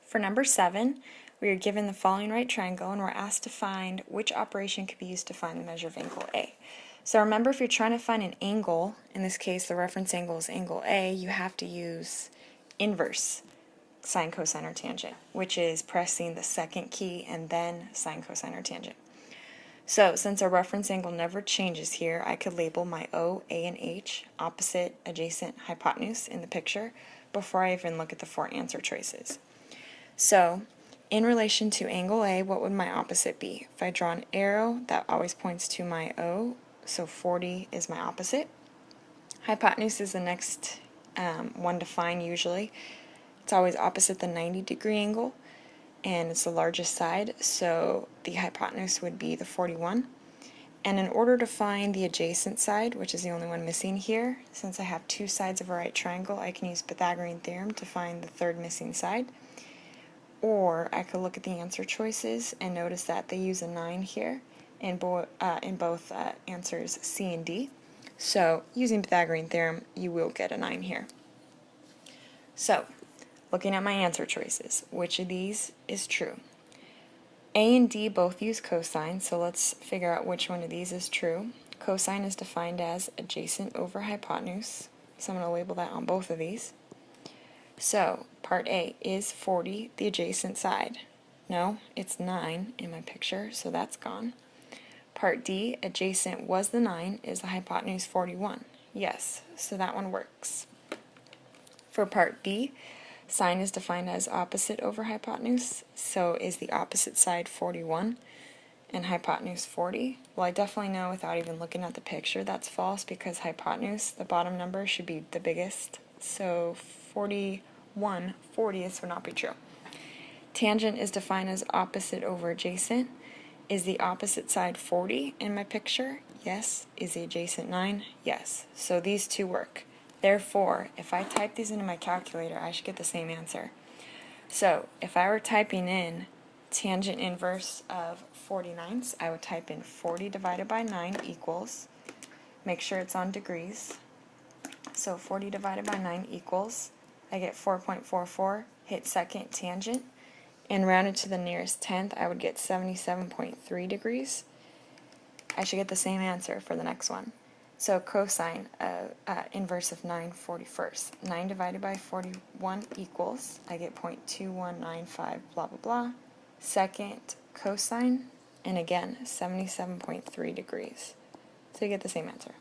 For number 7, we are given the following right triangle and we're asked to find which operation could be used to find the measure of angle A. So remember, if you're trying to find an angle, in this case the reference angle is angle A, you have to use inverse sine, cosine, or tangent, which is pressing the second key and then sine, cosine, or tangent. So since our reference angle never changes here, I could label my O, A, and H, opposite, adjacent, hypotenuse, in the picture before I even look at the 4 answer choices. So in relation to angle A, what would my opposite be? If I draw an arrow, that always points to my O, so 40 is my opposite. Hypotenuse is the next one to find usually. It's always opposite the 90-degree angle, and it's the largest side, so the hypotenuse would be the 41. And in order to find the adjacent side, which is the only one missing here, since I have 2 sides of a right triangle, I can use Pythagorean theorem to find the third missing side. Or I could look at the answer choices and notice that they use a 9 here in both answers C and D. So using Pythagorean theorem, you will get a 9 here. So looking at my answer choices, which of these is true? A and D both use cosine, so let's figure out which one of these is true. Cosine is defined as adjacent over hypotenuse, so I'm going to label that on both of these. So part A, is 40 the adjacent side? No, it's 9 in my picture, so that's gone. Part D, adjacent was the 9, is the hypotenuse 41? Yes, so that one works. For part B, sine is defined as opposite over hypotenuse, so is the opposite side 41 and hypotenuse 40? Well, I definitely know without even looking at the picture that's false, because hypotenuse, the bottom number, should be the biggest, so 41/40 would not be true. Tangent is defined as opposite over adjacent. Is the opposite side 40 in my picture? Yes. Is the adjacent 9? Yes. So these two work. Therefore, if I type these into my calculator, I should get the same answer. So if I were typing in tangent inverse of 49ths, I would type in 40 divided by 9 equals, make sure it's on degrees, so 40 divided by 9 equals, I get 4.44, hit second tangent, and rounded to the nearest tenth, I would get 77.3 degrees. I should get the same answer for the next one. So cosine inverse of 9/41. 9 divided by 41 equals, I get 0.2195, blah, blah, blah. Second cosine, and again, 77.3 degrees. So you get the same answer.